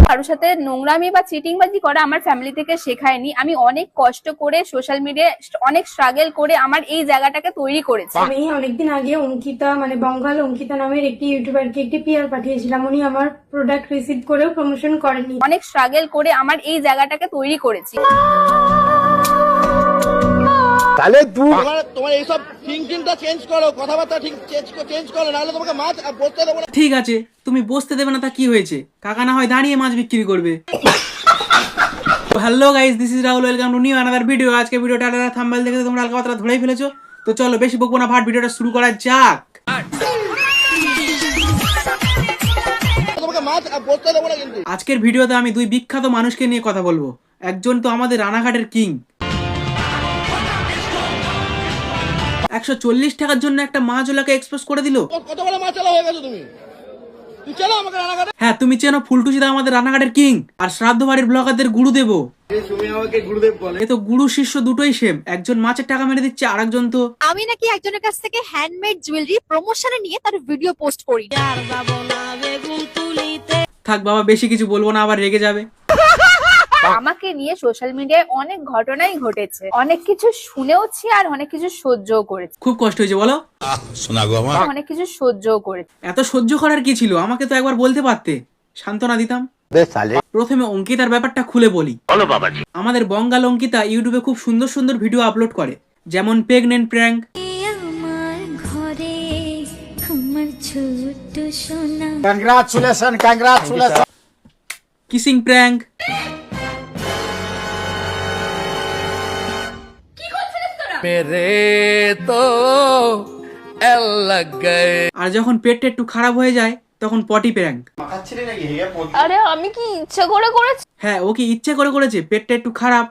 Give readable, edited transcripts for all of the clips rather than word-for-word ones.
কারোর সাথে নোংরামি বা চিটিংবাজি করা আমার ফ্যামিলি থেকে শেখায়নি। আমি অনেক কষ্ট করে সোশ্যাল মিডিয়ায় অনেক স্ট্রাগল করে আমার এই জায়গাটাকে তৈরি করেছি। আমি অনেকদিন আগে অঙ্কিতা মানে বঙ্গাল অঙ্কিতা নামের একটি ইউটিউবারকে একটি পিআর পাঠিয়েছিলাম। উনি আমার প্রোডাক্ট রিসিভ করেও প্রমোশন করেনি। অনেক স্ট্রাগল করে আমার এই জায়গাটাকে তৈরি করেছি। তাহলে তোমার এইসব থিঙ্কিংটা চেঞ্জ করো, কথাবার্তা ঠিক চেঞ্জ করো, নাহলে তোমাকে মাছ বসতে দেবো না। ঠিক আছে, তুমি বসতে দেবে না তা কি হয়েছে, কাকা না হয় দাঁড়িয়ে মাছ বিক্রি করবে। Hello guys, this is Rahul, welcome to new another video. আজকে ভিডিওটা থাম্বনেল দেখে তোমরা হালকা পাতলা ধরেই ফেলেছো। তো চলো বেশি বকবো না, ভাট ভিডিওটা শুরু করা যাক। তোমাকে মাছ বসতে দেবো না কিন্তু। আজকের ভিডিওতে আমি দুই বিখ্যাত মানুষকে নিয়ে কথা বলবো। একজন তো আমাদের রানাঘাটের কিং, 140 টাকার জন্য একটা মাছওয়ালাকে এক্সপোজ করে দিল। কত বড় মাছ চালা হয়ে গেছো তুমি? তুই চলো আমাকে রানাঘাটে। হ্যাঁ, তুমি চেনো ফুলটুসিদা আমাদের রানাঘাটের কিং, আর শ্রাদ্ধ বাড়ির ব্লগারদের গুরুদেব। তুমি আমাকে গুরুদেব বলে। এ তো গুরু শিষ্য দুটোই সেম, একজন মাছের টাকা মেরে দিচ্ছে, আর একজন তো আমি নাকি একজনের কাছ থেকে হ্যান্ডমেড জুয়েলারি প্রমোশনে নিয়ে তার ভিডিও পোস্ট করি। থাক বাবা, বেশি কিছু বলবো না, আবার রেগে যাবে। আমাকে নিয়ে সোশ্যাল মিডিয়ায় অনেক ঘটনাই ঘটেছে, অনেক কিছু শুনেওছি আর অনেক কিছু সহ্যও করেছি। খুব কষ্ট হয়েছে বলো, অনেক কিছু সহ্যও করেছি। এত সহ্য করার কি ছিল, আমাকে তো একবার বলতে পারতে, সান্ত্বনা দিতাম। প্রথমে অঙ্কিতার ব্যাপারটা খুলে বলি। আমাদের বঙ্গাল অঙ্কিতা ইউটিউবে খুব সুন্দর সুন্দর ভিডিও আপলোড করে, যেমন প্রেগনেন্ট প্র্যাঙ্ক, কিসিং প্র্যাঙ্ক, আর যখন পেটটা একটু খারাপ হয়ে যায় তখন পটি প্র্যাঙ্ক। আরে আমি কি ইচ্ছা করে করেছি? হ্যাঁ, ও কি ইচ্ছে করে করেছে? পেটটা একটু খারাপ,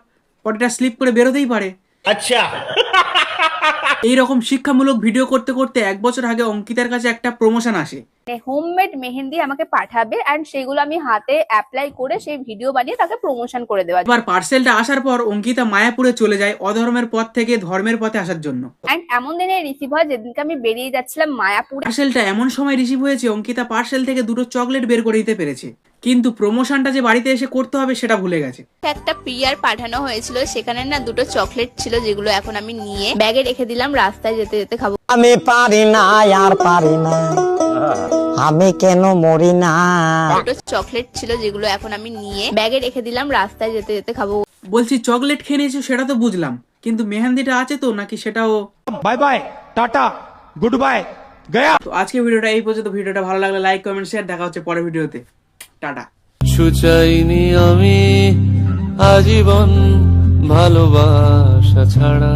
পটিটা স্লিপ করে বেরোতেই পারে। আচ্ছা, এইরকম শিক্ষামূলক ভিডিও করতে করতে 1 বছর আগে অঙ্কিতার কাছে একটা প্রমোশন আসে। হোমমেড মেহেন্দি আমাকে পাঠাবে এন্ড সেগুলো আমি হাতে অ্যাপ্লাই করে সেই ভিডিও বানিয়ে তাকে প্রমোশন করে দেওয়া। এবার পার্সেলটা আসার পর অঙ্কিতা মায়াপুরে চলে যায় অধর্মের পথ থেকে ধর্মের পথে আসার জন্য। এন্ড এমন দিনে রিসিভ হয় যেদিনকে আমি বেরিয়ে যাচ্ছিলাম মায়াপুর। পার্সেলটা এমন সময় রিসিভ হয়েছে অঙ্কিতা পার্সেল থেকে 2টো চকলেট বের করে দিতে পেরেছে, কিন্তু প্রমোশনটা যে বাড়িতে এসে করতে হবে সেটা ভুলে গেছে। একটা পিআর পাঠানো হয়েছিল, সেখানে না 2টো চকলেট ছিল যেগুলো এখন আমি নিয়ে ব্যাগে রেখে দিলাম, রাস্তায় যেতে যেতে খাবো। আমি পারি না আর পারি না, আমি কেন মরি না। 2টো চকলেট ছিল যেগুলো এখন আমি নিয়ে ব্যাগে রেখে দিলাম, রাস্তায় যেতে যেতে খাবো। বলছি চকলেট খেয়ে নিয়েছো সেটা তো বুঝলাম, কিন্তু মেহেন্দিটা আছে তো নাকি সেটাও? Bye bye, tata, good bye, Gaya. তো আজকে ভিডিওটা এই পর্যন্ত। ভিডিওটা ভালো লাগলে লাইক কমেন্ট শেয়ার, দেখা হচ্ছে পরের ভিডিওতে। টাটা। চাইনি আমি আজীবন ভালোবাসা ছাড়া।